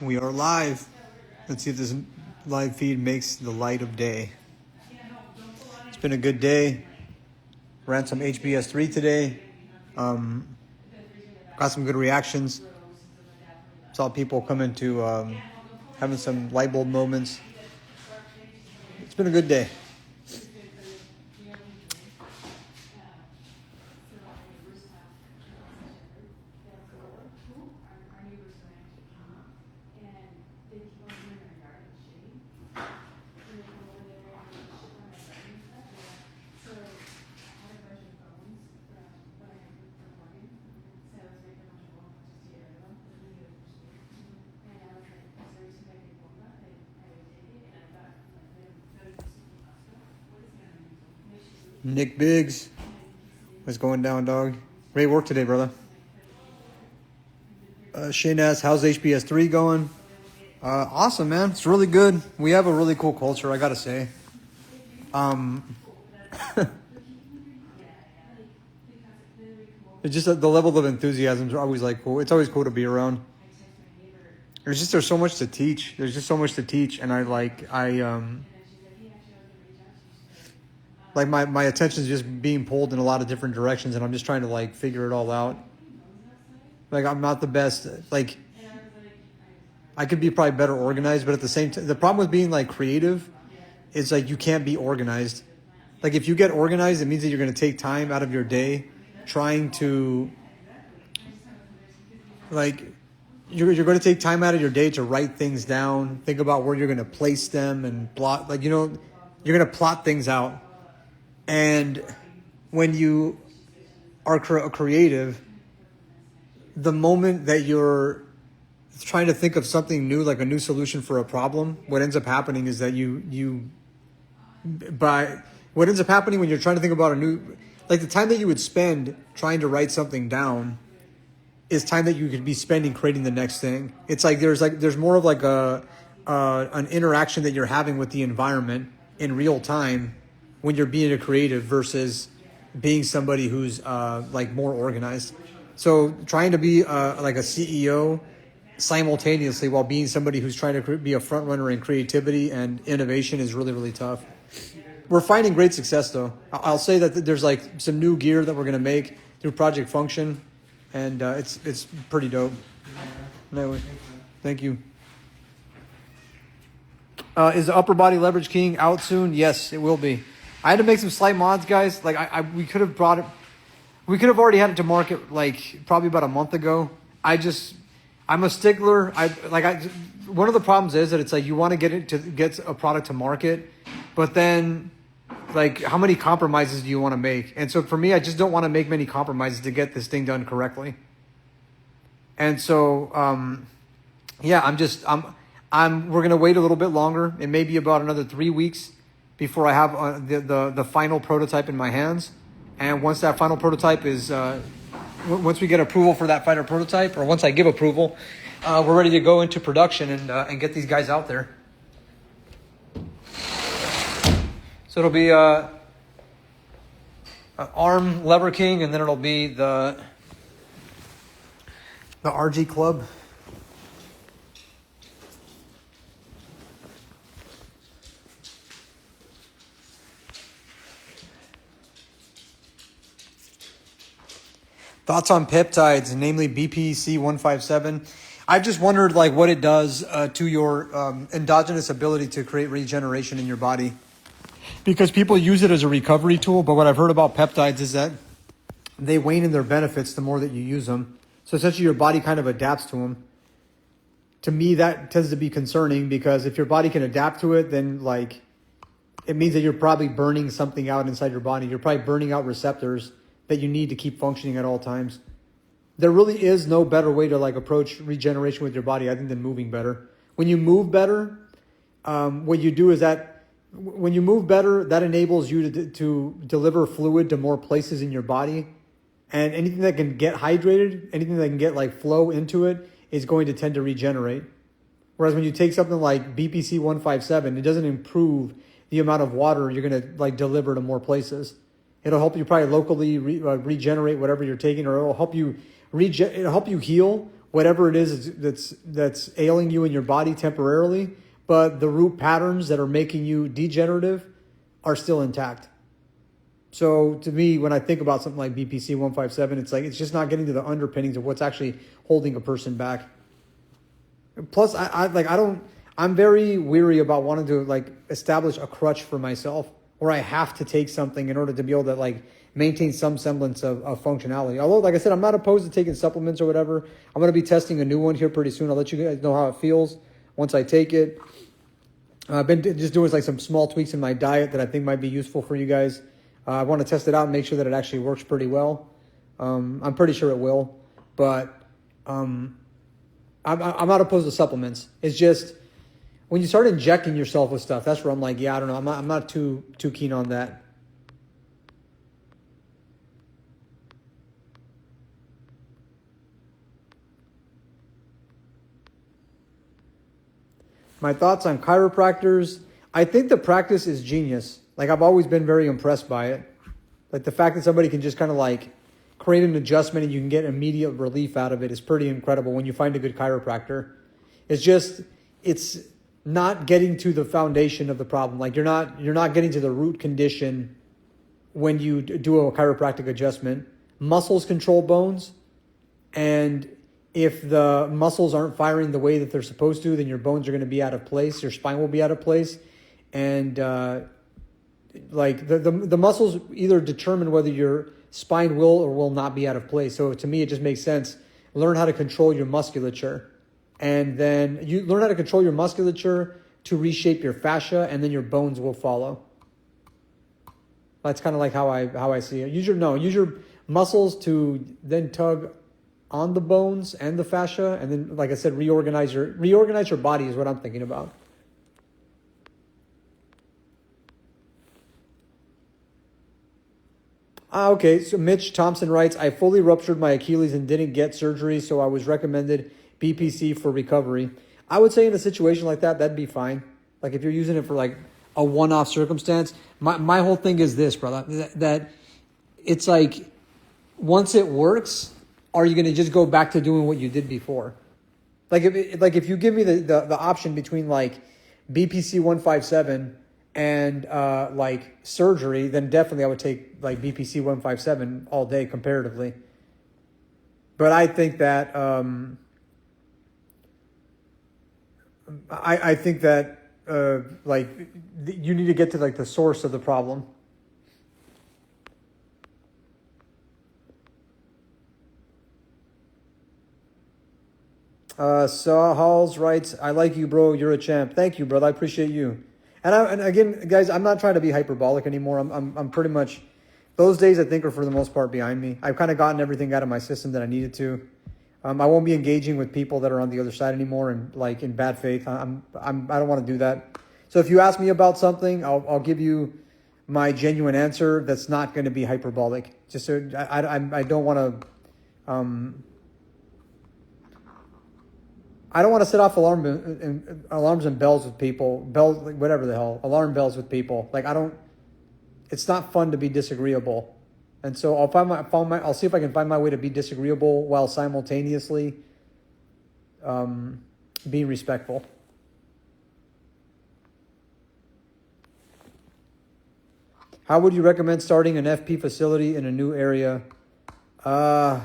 We are live. Let's see if this live feed makes the light of day. It's been a good day. Ran some HBS3 today. Got some good reactions. Saw people come into having some light bulb moments. It's been a good day. Nick Biggs, what's going down, dog? Great work today, brother. Shane asks, how's HBS3 going? Awesome, man. It's really good. We have a really cool culture, I gotta say. It's just the level of enthusiasm is always like cool. It's always cool to be around. There's so much to teach. There's just so much to teach, and my attention is just being pulled in a lot of different directions, and I'm just trying to like figure it all out. Like I'm not the best. Like I could be probably better organized, but at the same time, the problem with being like creative is like you can't be organized. Like if you get organized, it means that you're going to take time out of your day trying to like you're going to take time out of your day to write things down, think about where you're going to place them, and plot. Like you're going to plot things out. And when you are creative, the moment that you're trying to think of something new, like a new solution for a problem, what ends up happening is that what ends up happening when you're trying to think about like the time that you would spend trying to write something down is time that you could be spending creating the next thing. It's like there's more of like an interaction that you're having with the environment in real time when you're being a creative versus being somebody who's like more organized. So trying to be like a CEO simultaneously while being somebody who's trying to be a front runner in creativity and innovation is really, really tough. We're finding great success though. I'll say that there's like some new gear that we're going to make through Project Function, and it's pretty dope. Anyway, thank you. Is the Upper Body Leverage King out soon? Yes, it will be. I had to make some slight mods, guys. Like we could have brought it. We could have already had it to market like probably about a month ago. I'm a stickler. One of the problems is that it's like you want to get a product to market, but then like how many compromises do you want to make? And so for me, I just don't want to make many compromises to get this thing done correctly. And so we're gonna wait a little bit longer. It may be about another 3 weeks before I have the final prototype in my hands. And once that final prototype is, once we get approval for that final prototype, or once I give approval, we're ready to go into production and get these guys out there. So it'll be an ARM Lever King, and then it'll be the RG Club. Thoughts on peptides, namely BPC 157. I've just wondered like what it does to your endogenous ability to create regeneration in your body. Because people use it as a recovery tool, but what I've heard about peptides is that they wane in their benefits the more that you use them. So essentially your body kind of adapts to them. To me, that tends to be concerning because if your body can adapt to it, then like it means that you're probably burning something out inside your body. You're probably burning out receptors that you need to keep functioning at all times. There really is no better way to like approach regeneration with your body, I think, than moving better. When you move better, what you do is that when you move better, that enables you to deliver fluid to more places in your body. And anything that can get hydrated, anything that can get like flow into it is going to tend to regenerate. Whereas when you take something like BPC 157, it doesn't improve the amount of water you're going to like deliver to more places. It'll help you probably locally regenerate whatever you're taking, or it'll help you heal whatever it is that's ailing you in your body temporarily, but the root patterns that are making you degenerative are still intact. So to me, when I think about something like BPC 157, it's like it's just not getting to the underpinnings of what's actually holding a person back. Plus, I'm very weary about wanting to like establish a crutch for myself, where I have to take something in order to be able to like maintain some semblance of functionality. Although, like I said, I'm not opposed to taking supplements or whatever. I'm going to be testing a new one here pretty soon. I'll let you guys know how it feels once I take it. I've been just doing like some small tweaks in my diet that I think might be useful for you guys. I want to test it out and make sure that it actually works pretty well. I'm pretty sure it will, but I'm not opposed to supplements. It's just when you start injecting yourself with stuff, that's where I'm like, yeah, I don't know. I'm not too keen on that. My thoughts on chiropractors. I think the practice is genius. Like I've always been very impressed by it. Like the fact that somebody can just kind of like create an adjustment and you can get immediate relief out of it is pretty incredible when you find a good chiropractor. It's not getting to the foundation of the problem. Like you're not getting to the root condition when you do a chiropractic adjustment. Muscles control bones, and if the muscles aren't firing the way that they're supposed to, then your bones are going to be out of place. Your spine will be out of place, and like the muscles either determine whether your spine will or will not be out of place. So to me, it just makes sense. Learn how to control your musculature, and then you learn how to control your musculature to reshape your fascia, and then your bones will follow. That's kind of like how I see it. Use your muscles to then tug on the bones and the fascia, and then, like I said, reorganize your body is what I'm thinking about. Okay, so Mitch Thompson writes, I fully ruptured my Achilles and didn't get surgery, so I was recommended BPC for recovery. I would say in a situation like that, that'd be fine. Like if you're using it for like a one-off circumstance, my whole thing is this, brother, that it's like once it works, are you going to just go back to doing what you did before? Like if you give me the option between like BPC 157 and like surgery, then definitely I would take like BPC 157 all day comparatively. But I think that I think that like you need to get to like the source of the problem. Halls writes, I like you, bro. You're a champ. Thank you, brother. I appreciate you. And again, guys, I'm not trying to be hyperbolic anymore. I'm pretty much, those days I think are for the most part behind me. I've kind of gotten everything out of my system that I needed to. I won't be engaging with people that are on the other side anymore and like in bad faith. I don't want to do that. So if you ask me about something, I'll give you my genuine answer. That's not going to be hyperbolic. Just so I don't want to. I don't want to set off alarms and bells with people, whatever the hell, alarm bells with people. Like it's not fun to be disagreeable. And so I'll see if I can find my way to be disagreeable while simultaneously being respectful. How would you recommend starting an FP facility in a new area? That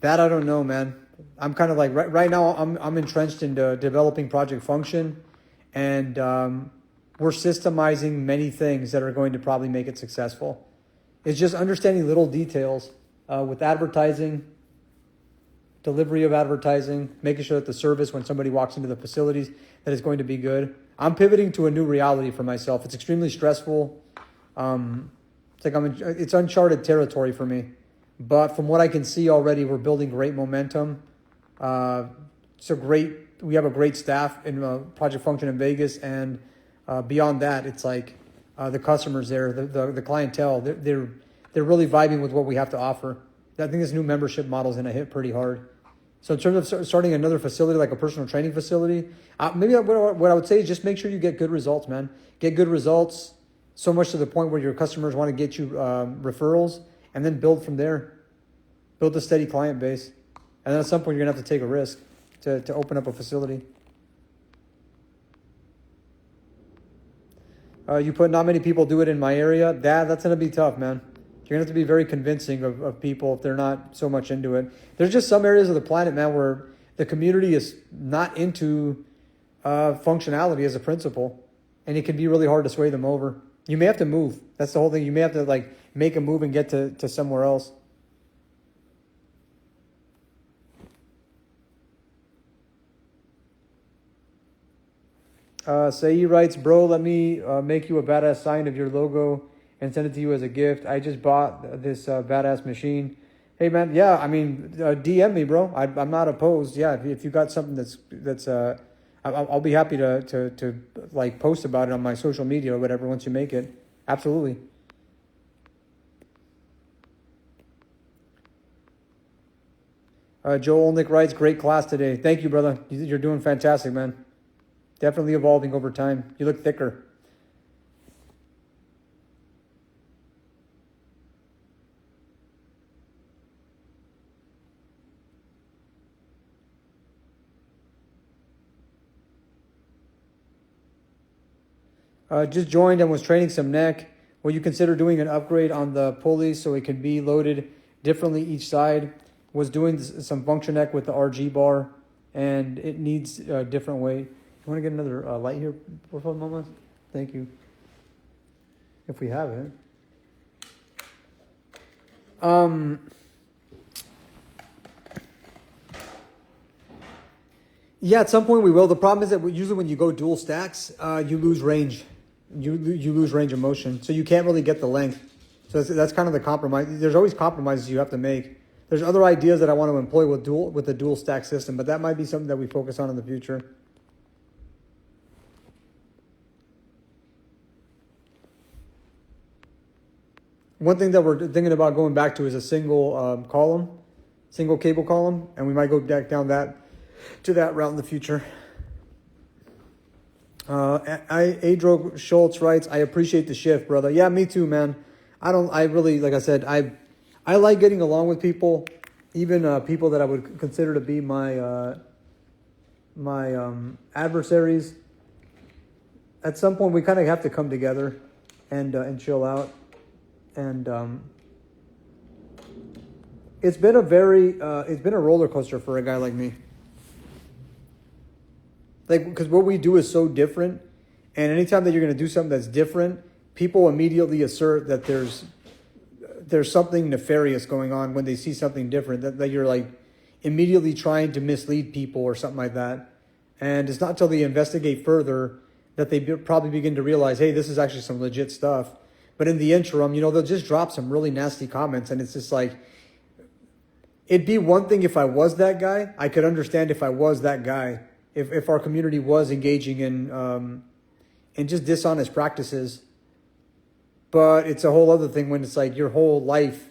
I don't know, man. I'm kind of like right now. I'm entrenched into developing Project Function, and we're systemizing many things that are going to probably make it successful. It's just understanding little details with advertising, delivery of advertising, making sure that the service when somebody walks into the facilities that is going to be good. I'm pivoting to a new reality for myself. It's extremely stressful. It's like it's uncharted territory for me. But from what I can see already, we're building great momentum. We have a great staff in Project Function in Vegas, and beyond that, it's like the customers there, the clientele, they're really vibing with what we have to offer. I think this new membership model is going to hit pretty hard. So in terms of starting another facility, like a personal training facility, maybe what I would say is just make sure you get good results, man. Get good results, so much to the point where your customers want to get you referrals, and then build from there. Build a steady client base. And then at some point, you're going to have to take a risk to open up a facility. You put not many people do it in my area. That's going to be tough, man. You're going to have to be very convincing of people if they're not so much into it. There's just some areas of the planet, man, where the community is not into functionality as a principle. And it can be really hard to sway them over. You may have to move. That's the whole thing. You may have to like make a move and get to somewhere else. Saeed writes, bro, let me make you a badass sign of your logo and send it to you as a gift. I just bought this badass machine. Hey, man, yeah, I mean, DM me, bro. I'm not opposed. Yeah, if you got something that's I'll be happy to like post about it on my social media or whatever once you make it. Absolutely. Joe Olnick writes, great class today. Thank you, brother. You're doing fantastic, man. Definitely evolving over time. You look thicker. Just joined and was training some neck. Will you consider doing an upgrade on the pulley so it can be loaded differently each side? Was doing some function neck with the RG bar, and it needs a different weight. You want to get another light here, por favor, mama? Thank you. If we have it. Yeah, at some point we will. The problem is that usually when you go dual stacks, you lose range. You lose range of motion, so you can't really get the length. So that's kind of the compromise. There's always compromises you have to make. There's other ideas that I want to employ with the dual stack system, but that might be something that we focus on in the future. One thing that we're thinking about going back to is a single single cable column, and we might go back down that route in the future. Adro Schultz writes, I appreciate the shift, brother. Yeah, me too, man. I really, like I said, I like getting along with people, even people that I would consider to be my adversaries. At some point, we kind of have to come together and chill out. And it's been a roller coaster for a guy like me. Like, because what we do is so different, and anytime that you're going to do something that's different, people immediately assert that there's something nefarious going on when they see something different, that you're like immediately trying to mislead people or something like that. And it's not until they investigate further that they probably begin to realize, hey, this is actually some legit stuff. But in the interim, they'll just drop some really nasty comments, and it's just like, it'd be one thing if I was that guy. I could understand if I was that guy. If our community was engaging in just dishonest practices. But it's a whole other thing when it's like your whole life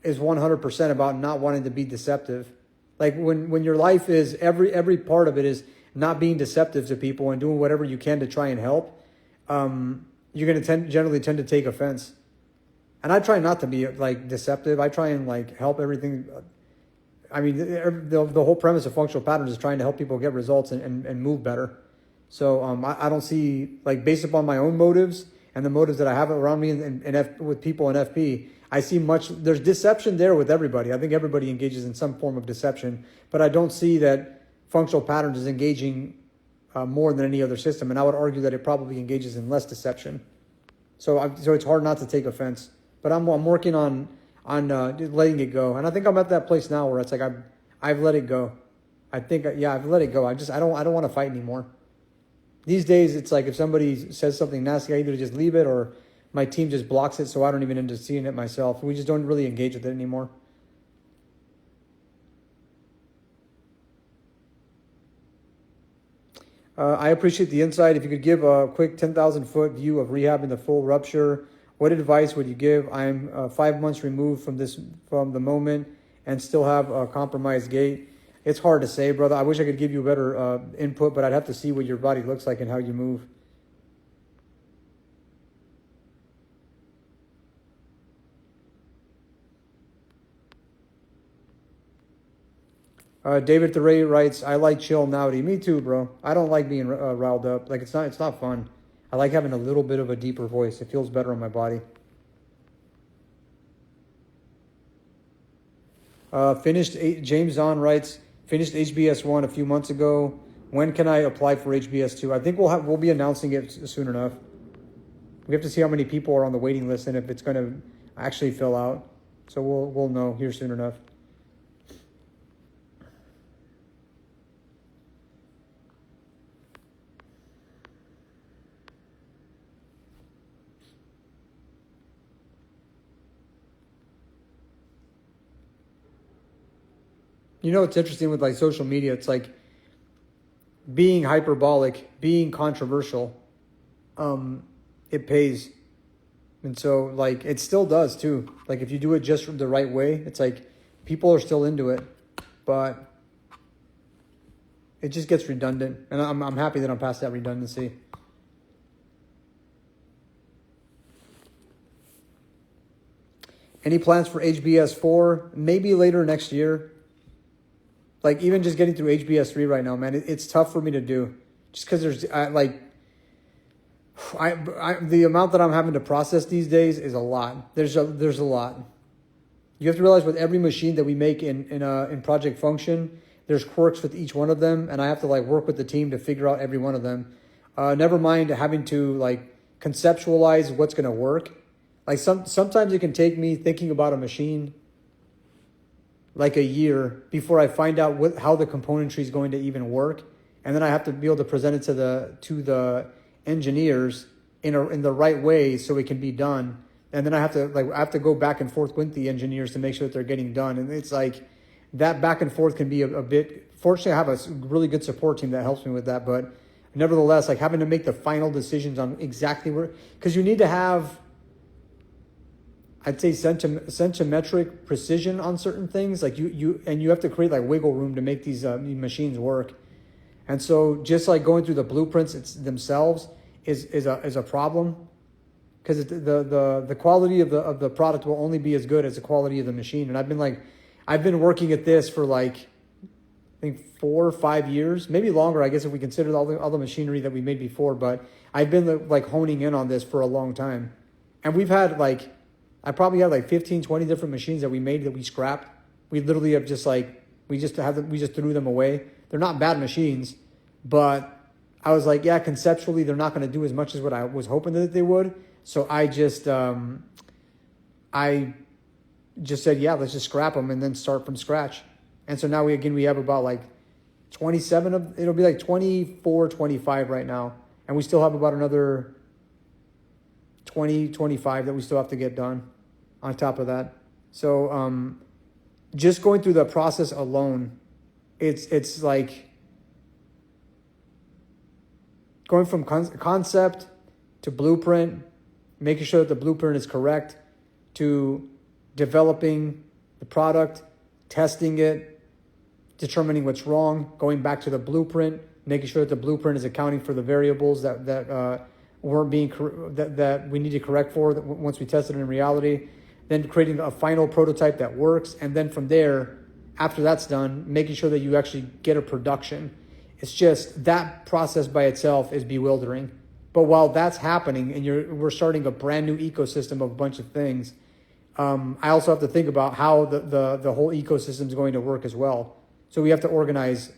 is 100% about not wanting to be deceptive. Like when your life is, every part of it is not being deceptive to people and doing whatever you can to try and help, you're going to generally tend to take offense. And I try not to be like deceptive. I try and like help everything. I mean, the whole premise of functional patterns is trying to help people get results and move better. So I don't see, like, based upon my own motives and the motives that I have around me with people in FP, I see there's deception there with everybody. I think everybody engages in some form of deception, but I don't see that functional patterns is engaging more than any other system. And I would argue that it probably engages in less deception. So it's hard not to take offense, but I'm working on letting it go. And I think I'm at that place now where it's like I've let it go. I think, yeah, I've let it go. I don't want to fight anymore. These days, it's like if somebody says something nasty, I either just leave it or my team just blocks it so I don't even end up seeing it myself. We just don't really engage with it anymore. I appreciate the insight. If you could give a quick 10,000-foot view of rehabbing the full rupture, what advice would you give? I'm 5 months removed from the moment and still have a compromised gait. It's hard to say, brother. I wish I could give you better input, but I'd have to see what your body looks like and how you move. David Thuray writes, I like chill nowdy. Me too, bro. I don't like being riled up. Like, it's not fun. I like having a little bit of a deeper voice. It feels better on my body. James Zahn writes, finished HBS1 a few months ago. When can I apply for HBS2? I think we'll be announcing it soon enough. We have to see how many people are on the waiting list and if it's going to actually fill out. So we'll know here soon enough. You know, it's interesting with like social media. It's like being hyperbolic, being controversial. It pays. And so like it still does too. Like if you do it just from the right way, it's like people are still into it, but it just gets redundant. And I'm happy that I'm past that redundancy. Any plans for HBS4? Maybe later next year. Like even just getting through HBS3 right now, man, it's tough for me to do. Just because there's the amount that I'm having to process these days is a lot. There's a lot. You have to realize with every machine that we make in Project Function, there's quirks with each one of them, and I have to like work with the team to figure out every one of them. Never mind having to like conceptualize what's going to work. Like sometimes it can take me thinking about a machine like a year before I find out how the componentry is going to even work, and then I have to be able to present it to the engineers in the right way so it can be done. And then I have to go back and forth with the engineers to make sure that they're getting done. And it's like that back and forth can be a bit. Fortunately, I have a really good support team that helps me with that. But nevertheless, like having to make the final decisions on exactly where, because you need to have, I'd say, centimetric precision on certain things. Like you have to create like wiggle room to make these machines work. And so just like going through the blueprints themselves is a problem, because the quality of the product will only be as good as the quality of the machine. And I've been working at this for like I think 4 or 5 years, maybe longer, I guess, if we consider all the machinery that we made before. But I've been like honing in on this for a long time, and we've had like. I probably had like 15, 20 different machines that we made that we scrapped. We literally have just like, we just threw them away. They're not bad machines, but I was like, yeah, conceptually, they're not going to do as much as what I was hoping that they would. So I just said, yeah, let's just scrap them and then start from scratch. And so now we have about like 27 it'll be like 24, 25 right now. And we still have about another 20, 25 that we still have to get done on top of that. So just going through the process alone, it's like going from concept to blueprint, making sure that the blueprint is correct, to developing the product, testing it, determining what's wrong, going back to the blueprint, making sure that the blueprint is accounting for the variables that weren't being that we need to correct for once we test it in reality, then creating a final prototype that works, and then from there, after that's done, making sure that you actually get a production. It's just that process by itself is bewildering. But while that's happening and we're starting a brand new ecosystem of a bunch of things, I also have to think about how the whole ecosystem is going to work as well. So we have to organize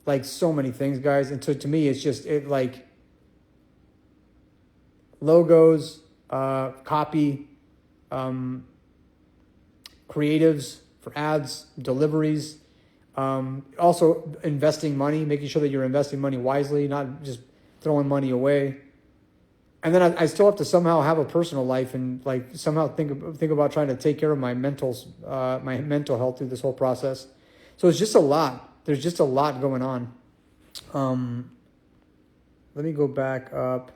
like so many things, guys. And so to me, it's just like logos, copy, creatives for ads, deliveries, also investing money, making sure that you're investing money wisely, not just throwing money away. And then I still have to somehow have a personal life and like somehow think about trying to take care of my mental health through this whole process. So it's just a lot. There's just a lot going on. Let me go back up.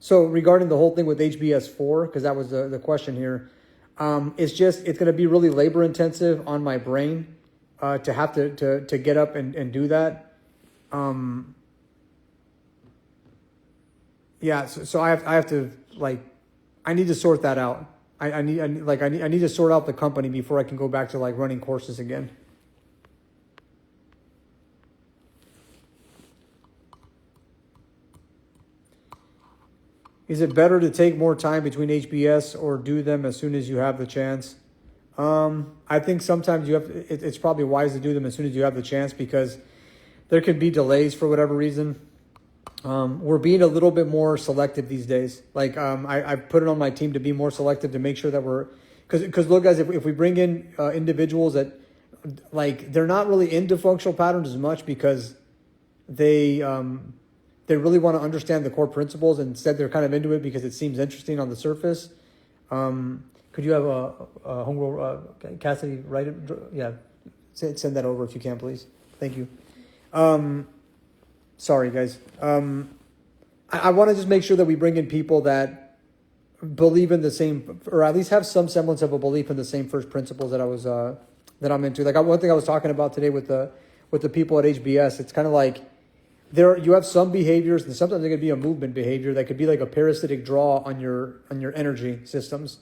So regarding the whole thing with HBS4, because that was the question here, it's going to be really labor intensive on my brain to have to get up and do that. Yeah, so I have to like, I need to sort that out. I need to sort out the company before I can go back to like running courses again. Is it better to take more time between HBS or do them as soon as you have the chance? I think sometimes it's probably wise to do them as soon as you have the chance, because there can be delays for whatever reason. We're being a little bit more selective these days. Like, I put it on my team to be more selective, to make sure that because look, guys, if we bring in individuals that, like, they're not really into functional patterns as much because they really want to understand the core principles, and instead they're kind of into it because it seems interesting on the surface. Could you have a homegirl, Cassidy, write it? Yeah, send that over if you can, please. Thank you. Sorry, guys. I want to just make sure that we bring in people that believe in the same, or at least have some semblance of a belief in the same first principles that I'm into. Like, one thing I was talking about today with the people at HBS, it's kind of like you have some behaviors, and sometimes it could be a movement behavior that could be like a parasitic draw on your energy systems,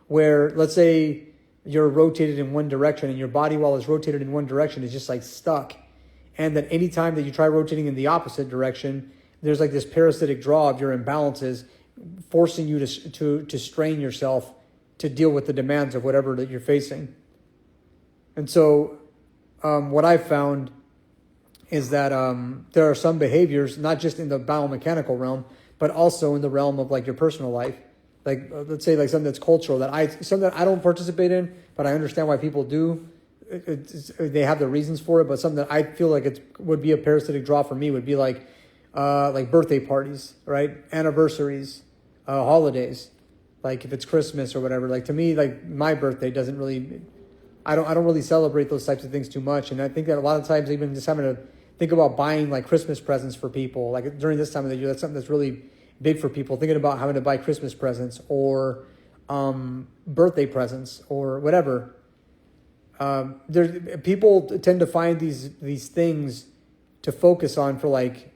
where, let's say, you're rotated in one direction, and your body, while it's rotated in one direction, is just like stuck. And that any time that you try rotating in the opposite direction, there's like this parasitic draw of your imbalances, forcing you to strain yourself to deal with the demands of whatever that you're facing. And so what I've found is that there are some behaviors, not just in the biomechanical realm, but also in the realm of like your personal life. Like, let's say like something that's cultural, something that I don't participate in, but I understand why people do. They have the reasons for it, but something that I feel like it would be a parasitic draw for me would be like birthday parties, right? Anniversaries, holidays. Like if it's Christmas or whatever. Like, to me, like, my birthday doesn't really, I don't really celebrate those types of things too much. And I think that a lot of times, even just having to think about buying like Christmas presents for people, like during this time of the year, that's something that's really big for people. Thinking about having to buy Christmas presents or birthday presents or whatever. People tend to find these things to focus on for like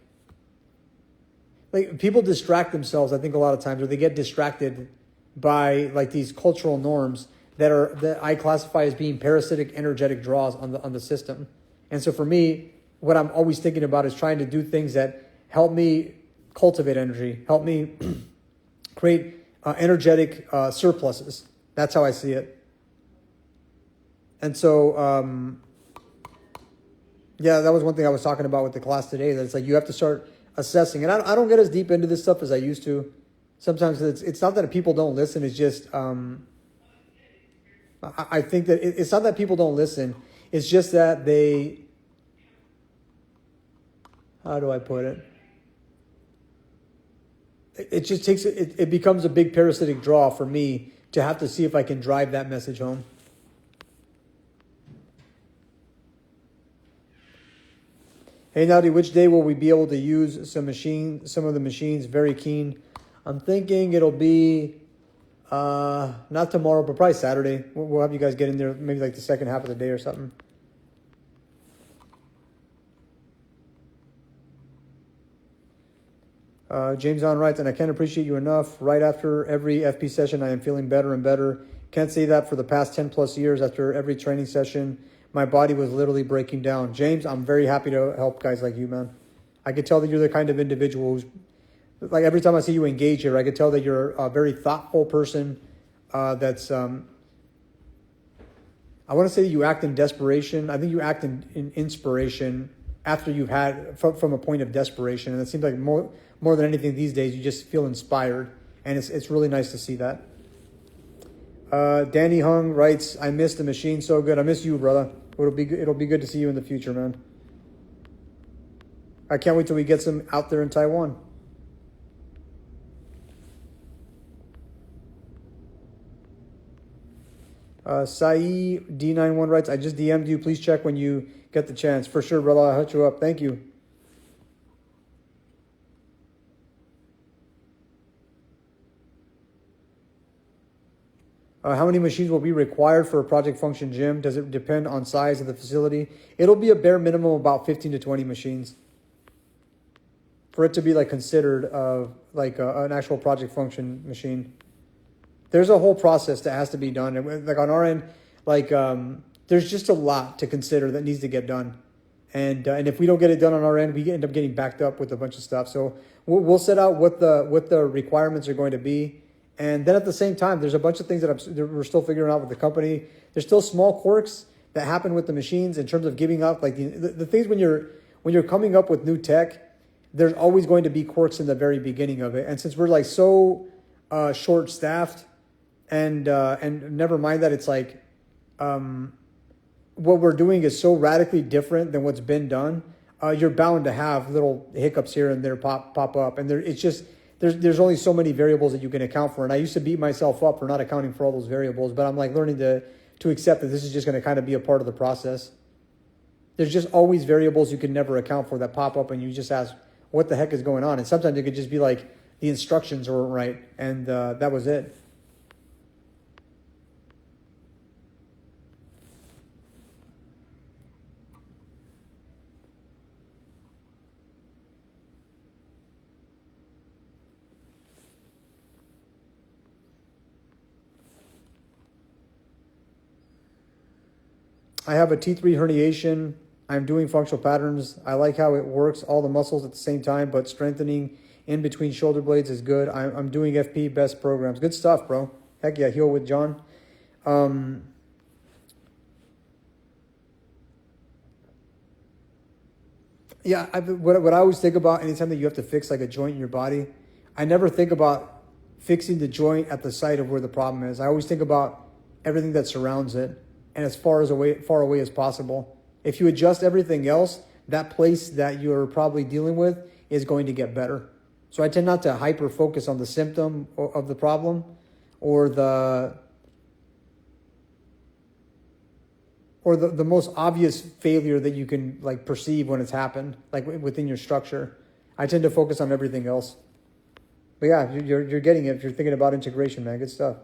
people distract themselves, I think, a lot of times, or they get distracted by like these cultural norms that I classify as being parasitic energetic draws on the system. And so for me, what I'm always thinking about is trying to do things that help me cultivate energy, help me create energetic surpluses. That's how I see it. And so, yeah, that was one thing I was talking about with the class today. That it's like you have to start assessing. And I don't get as deep into this stuff as I used to. Sometimes it's not that people don't listen. It's just I think that it's not that people don't listen. It's just that they, how do I put it? It just takes it becomes a big parasitic draw for me to have to see if I can drive that message home. Hey, Nowdy, which day will we be able to use some of the machines? Very keen. I'm thinking it'll be not tomorrow, but probably Saturday. We'll have you guys get in there maybe like the second half of the day or something. James on writes, and I can't appreciate you enough. Right after every FP session, I am feeling better and better. Can't say that for the past 10 plus years. After every training session, my body was literally breaking down. James, I'm very happy to help guys like you, man. I could tell that you're the kind of individual who's, like, every time I see you engage here, I could tell that you're a very thoughtful person. I want to say you act in desperation. I think you act in inspiration after you've had, from a point of desperation. And it seems like more than anything these days, you just feel inspired. And it's really nice to see that. Danny Hung writes, I miss the machine so good. I miss you, brother. It'll be good to see you in the future, man. I can't wait till we get some out there in Taiwan. Sai D91 writes, I just DM'd you. Please check when you get the chance. For sure, brother. I'll hit you up. Thank you. How many machines will be required for a project function gym? Does it depend on size of the facility? It'll be a bare minimum of about 15 to 20 machines for it to be like considered like an actual project function machine. there's a whole process that has to be done. And like on our end, like there's just a lot to consider that needs to get done. And if we don't get it done on our end, we end up getting backed up with a bunch of stuff. So we'll set out what the requirements are going to be. And then at the same time, there's a bunch of things that we're still figuring out with the company. There's still small quirks that happen with the machines in terms of giving up, like the things when you're coming up with new tech, there's always going to be quirks in the very beginning of it. And since we're like so short staffed, and never mind that it's like what we're doing is so radically different than what's been done, you're bound to have little hiccups here and there pop up, and it's just there's only so many variables that you can account for. And I used to beat myself up for not accounting for all those variables, but I'm like learning to accept that this is just going to kind of be a part of the process. There's just always variables you can never account for that pop up, and you just ask, what the heck is going on? And sometimes it could just be like the instructions weren't right, and that was it. I have a T3 herniation. I'm doing functional patterns. I like how it works, all the muscles at the same time, but strengthening in between shoulder blades is good. I'm doing FP best programs. Good stuff, bro. Heck yeah, Heal with John. Yeah, what I always think about anytime that you have to fix like a joint in your body, I never think about fixing the joint at the site of where the problem is. I always think about everything that surrounds it and as far away as possible. If you adjust everything else, that place that you're probably dealing with is going to get better. So I tend not to hyper focus on the symptom of the problem or the most obvious failure that you can like perceive when it's happened, like within your structure. I tend to focus on everything else. But yeah, you're getting it if you're thinking about integration, man. Good stuff.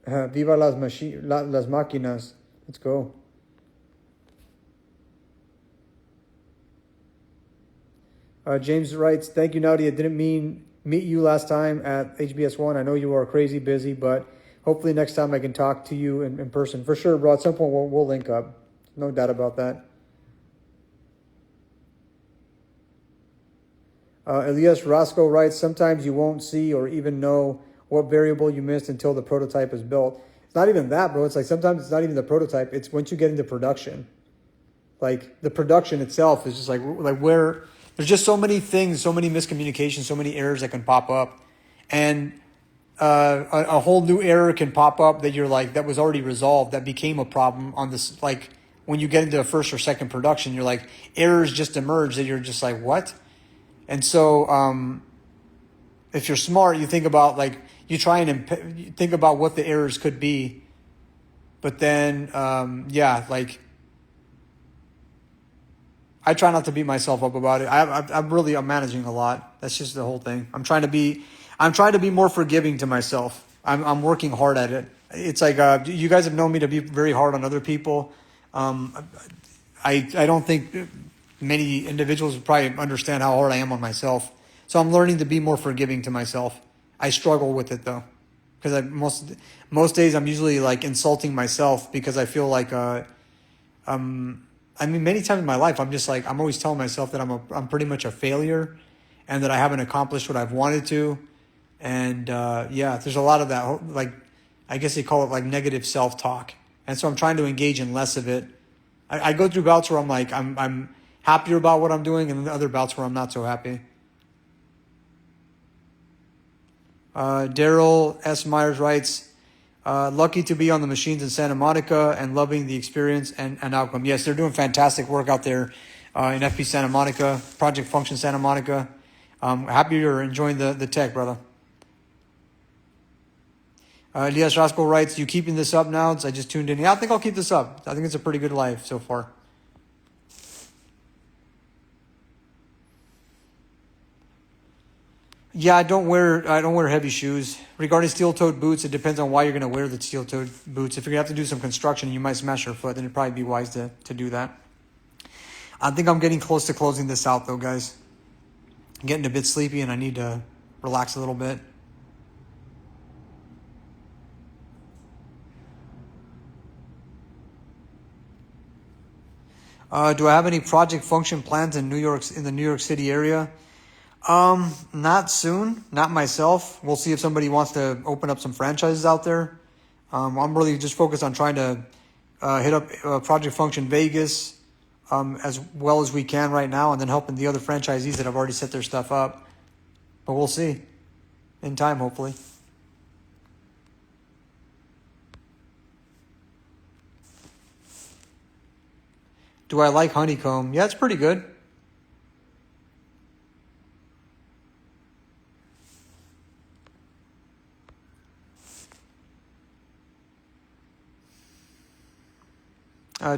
Viva las máquinas. Let's go. James writes, thank you, Nadia. Didn't meet you last time at HBS1. I know you are crazy busy, but hopefully next time I can talk to you in person. For sure, bro. At some point, we'll link up. No doubt about that. Elias Roscoe writes, sometimes you won't see or even know what variable you missed until the prototype is built. It's not even that, bro. It's like sometimes it's not even the prototype. It's once you get into production. Like the production itself is just like where there's just so many things, so many miscommunications, so many errors that can pop up. And a whole new error can pop up that you're like, that was already resolved, that became a problem on this. Like when you get into a first or second production, you're like, errors just emerge that you're just like, what? And so if you're smart, you think about like, you try and think about what the errors could be. But then, like, I try not to beat myself up about it. I'm managing a lot. That's just the whole thing. I'm trying to be more forgiving to myself. I'm working hard at it. It's like, you guys have known me to be very hard on other people. I don't think many individuals would probably understand how hard I am on myself. So I'm learning to be more forgiving to myself. I struggle with it though, because most days I'm usually like insulting myself because I feel like many times in my life I'm just like, I'm always telling myself that I'm pretty much a failure, and that I haven't accomplished what I've wanted to, and there's a lot of that, like I guess they call it like negative self-talk, and so I'm trying to engage in less of it. I go through bouts where I'm like I'm happier about what I'm doing, and then other bouts where I'm not so happy. Daryl S. Myers writes, lucky to be on the machines in Santa Monica and loving the experience and outcome. Yes, they're doing fantastic work out there in FP Santa Monica, Project Function Santa Monica. Happy you're enjoying the tech, brother. Elias Roscoe writes, you keeping this up now? I just tuned in. Yeah, I think I'll keep this up. I think it's a pretty good live so far. Yeah, I don't wear heavy shoes. Regarding steel-toed boots, it depends on why you're going to wear the steel-toed boots. If you're going to have to do some construction and you might smash your foot, then it'd probably be wise to do that. I think I'm getting close to closing this out, though, guys. I'm getting a bit sleepy, and I need to relax a little bit. Do I have any project function plans in the New York City area? Not soon, not myself. We'll see if somebody wants to open up some franchises out there. I'm really just focused on trying to hit up Project Function Vegas as well as we can right now, and then helping the other franchisees that have already set their stuff up. But we'll see in time, hopefully. Do I like honeycomb? Yeah, it's pretty good.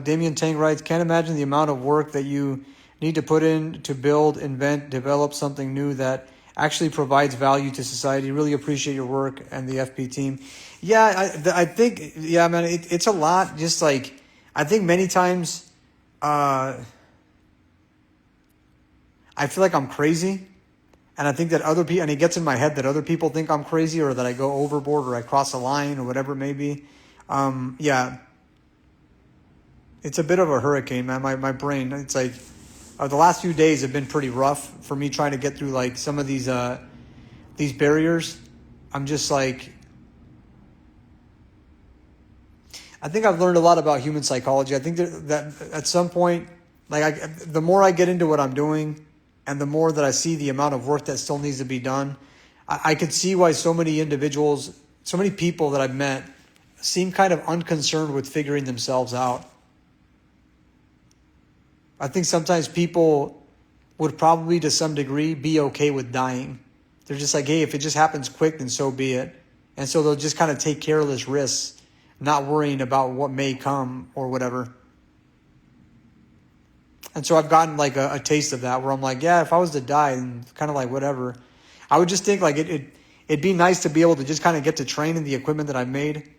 Damien Tang writes, can't imagine the amount of work that you need to put in to build, invent, develop something new that actually provides value to society. Really appreciate your work and the FP team. Yeah, I think, yeah, man, it's a lot. Just like, I think many times, I feel like I'm crazy, and I think that other people, and it gets in my head that other people think I'm crazy, or that I go overboard, or I cross a line, or whatever it may be. Yeah, it's a bit of a hurricane, man. My brain, it's like the last few days have been pretty rough for me trying to get through like some of these barriers. I'm just like, I think I've learned a lot about human psychology. I think that at some point, like the more I get into what I'm doing, and the more that I see the amount of work that still needs to be done, I could see why so many individuals, so many people that I've met seem kind of unconcerned with figuring themselves out. I think sometimes people would probably to some degree be okay with dying. They're just like, hey, if it just happens quick, then so be it. And so they'll just kind of take careless risks, not worrying about what may come or whatever. And so I've gotten like a taste of that, where I'm like, yeah, if I was to die, then kind of like whatever. I would just think like it'd be nice to be able to just kind of get to train in the equipment that I've made.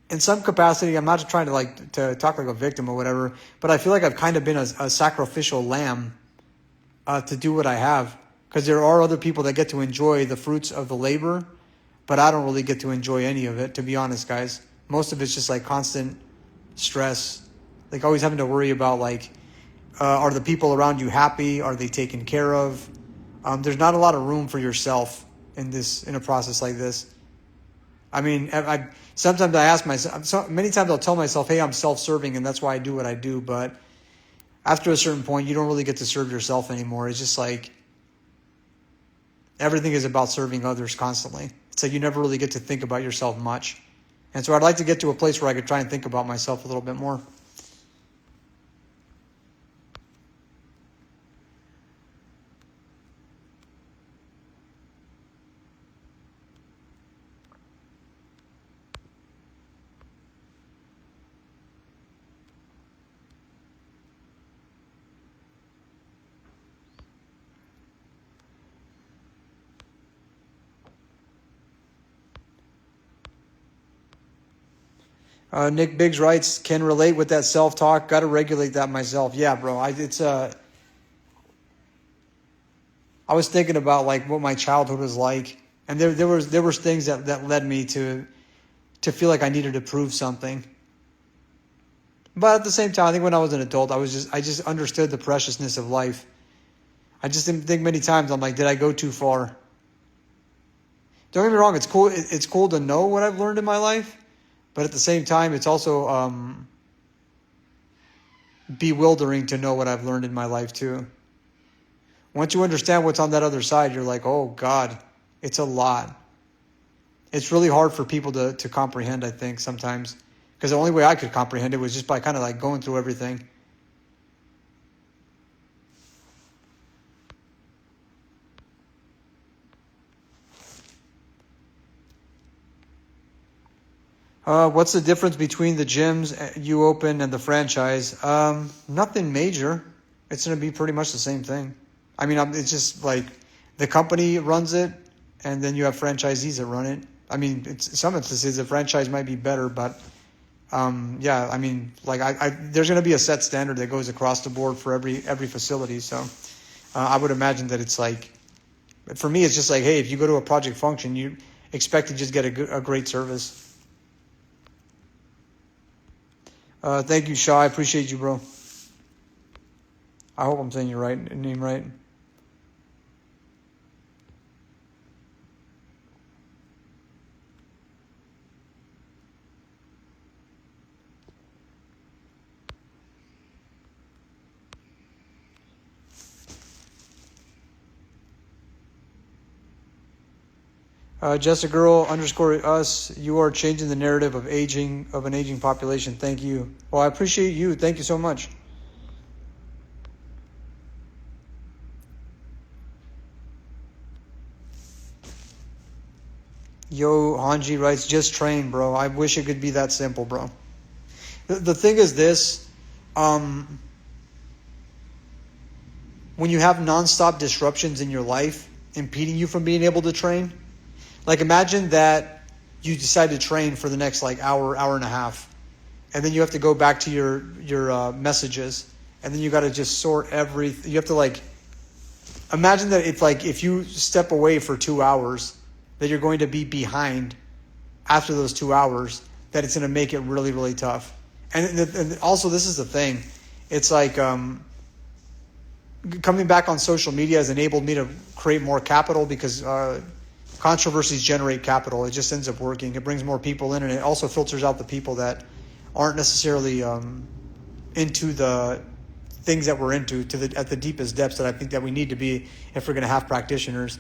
In some capacity, I'm not trying to talk like a victim or whatever, but I feel like I've kind of been a sacrificial lamb to do what I have, because there are other people that get to enjoy the fruits of the labor, but I don't really get to enjoy any of it, to be honest, guys. Most of it's just like constant stress, like always having to worry about like, are the people around you happy? Are they taken care of? There's not a lot of room for yourself in a process like this. I mean, sometimes I ask myself, many times I'll tell myself, hey, I'm self-serving and that's why I do what I do. But after a certain point, you don't really get to serve yourself anymore. It's just like everything is about serving others constantly. It's like you never really get to think about yourself much. And so I'd like to get to a place where I could try and think about myself a little bit more. Nick Biggs writes, can relate with that self-talk. Got to regulate that myself. Yeah, bro. I was thinking about like what my childhood was like, and there was things that led me to feel like I needed to prove something. But at the same time, I think when I was an adult, I just understood the preciousness of life. I just didn't think many times, I'm like, did I go too far? Don't get me wrong. It's cool. It's cool to know what I've learned in my life. But at the same time, it's also bewildering to know what I've learned in my life too. Once you understand what's on that other side, you're like, oh God, it's a lot. It's really hard for people to comprehend, I think, sometimes. Because the only way I could comprehend it was just by kind of like going through everything. What's the difference between the gyms you open and the franchise? Nothing major. It's going to be pretty much the same thing. I mean, it's just like the company runs it, and then you have franchisees that run it. I mean, in some instances, the franchise might be better, but Yeah, I mean, like there's going to be a set standard that goes across the board for every facility. So I would imagine that it's like, for me, it's just like, hey, if you go to a project function, you expect to just get a great service. Thank you, Shaw. I appreciate you, bro. I hope I'm saying your name right. Jessica girl underscore us. You are changing the narrative of an aging population. Thank you. Well, I appreciate you. Thank you so much. Yo, Hanji writes, just train, bro. I wish it could be that simple, bro. The thing is this, when you have nonstop disruptions in your life impeding you from being able to train, like imagine that you decide to train for the next like hour and a half, and then you have to go back to your messages, and then you got to just sort everything. You have to like imagine that it's like if you step away for 2 hours, that you're going to be behind after those 2 hours. That it's going to make it really, really tough. And also, this is the thing. It's like coming back on social media has enabled me to create more capital because controversies generate capital. It just ends up working. It brings more people in, and it also filters out the people that aren't necessarily into the things that we're into at the deepest depths that I think that we need to be if we're going to have practitioners.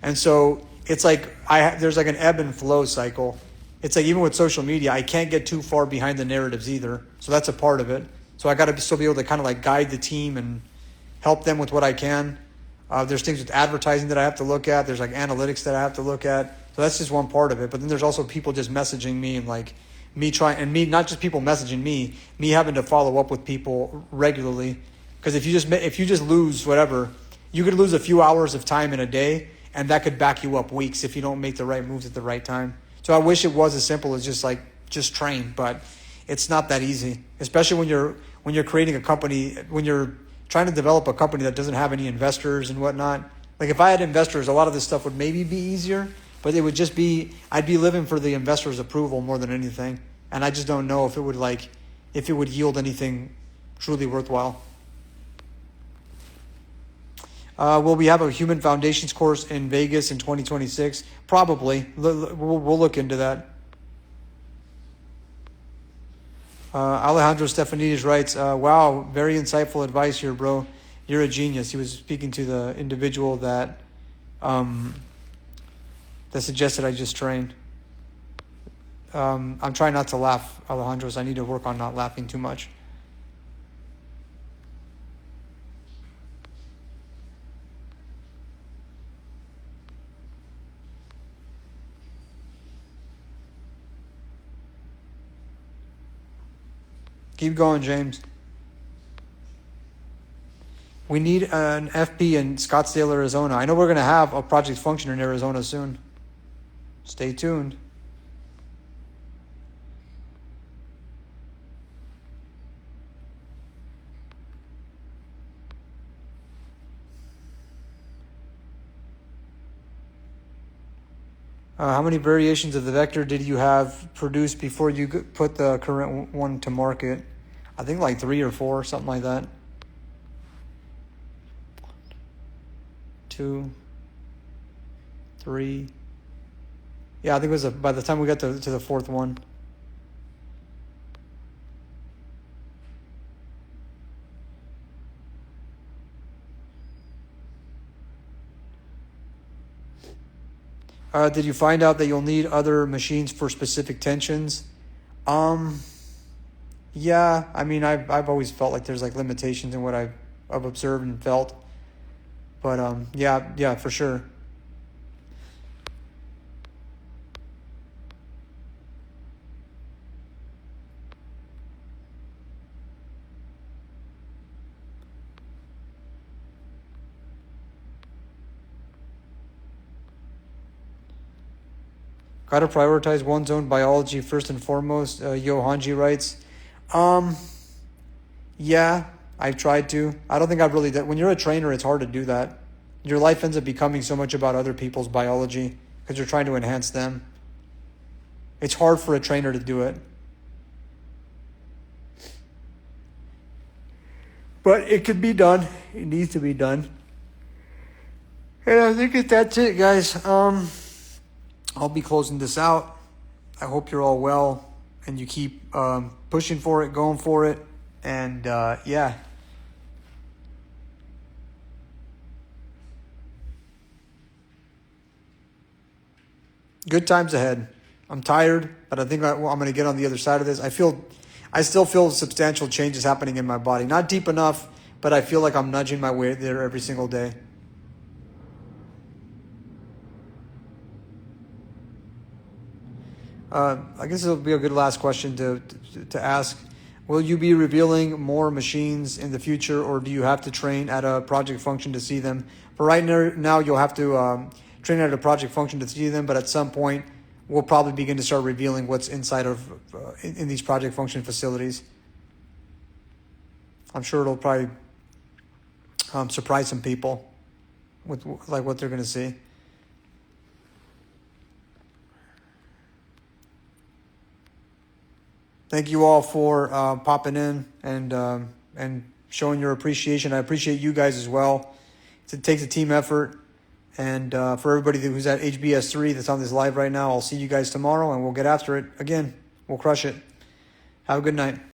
And so it's like there's like an ebb and flow cycle. It's like even with social media, I can't get too far behind the narratives either. So that's a part of it. So I got to still be able to kind of like guide the team and help them with what I can. There's things with advertising that I have to look at. There's like analytics that I have to look at. So that's just one part of it. But then there's also people just messaging me and like me not just people messaging me having to follow up with people regularly. Because if you just lose whatever, you could lose a few hours of time in a day, and that could back you up weeks if you don't make the right moves at the right time. So I wish it was as simple as just train, but it's not that easy. Especially when you're creating a company, when you're trying to develop a company that doesn't have any investors and whatnot. Like if I had investors, a lot of this stuff would maybe be easier, but it would just be, I'd be living for the investors' approval more than anything. And I just don't know if it would yield anything truly worthwhile. Will we have a human foundations course in Vegas in 2026? Probably. We'll look into that. Alejandro Stefanidis writes, wow, very insightful advice here, bro. You're a genius. He was speaking to the individual that suggested I just train. I'm trying not to laugh, Alejandro, so I need to work on not laughing too much. Keep going, James. We need an FP in Scottsdale, Arizona. I know we're going to have a project function in Arizona soon. Stay tuned. How many variations of the vector did you have produced before you put the current one to market? I think like 3 or 4, something like that. 2, 3. Yeah, I think it was by the time we got to the 4th one. Did you find out that you'll need other machines for specific tensions? Yeah, I mean, I've always felt like there's like limitations in what I've observed and felt. But yeah, for sure. Gotta prioritize one's own biology first and foremost. Yohanji writes, yeah, I've tried to. I don't think I've really done. When you're a trainer, it's hard to do that. Your life ends up becoming so much about other people's biology because you're trying to enhance them. It's hard for a trainer to do it. But it could be done. It needs to be done. And I think that's it, guys. I'll be closing this out. I hope you're all well and you keep pushing for it, going for it. And yeah. Good times ahead. I'm tired, but I think I'm going to get on the other side of this. I still feel substantial changes happening in my body. Not deep enough, but I feel like I'm nudging my way there every single day. I guess it'll be a good last question to ask. Will you be revealing more machines in the future, or do you have to train at a project function to see them? For right now, you'll have to train at a project function to see them, but at some point, we'll probably begin to start revealing what's inside of in these project function facilities. I'm sure it'll probably surprise some people with like what they're going to see. Thank you all for popping in and showing your appreciation. I appreciate you guys as well. It takes a team effort. And for everybody who's at HBS3 that's on this live right now, I'll see you guys tomorrow and we'll get after it again. We'll crush it. Have a good night.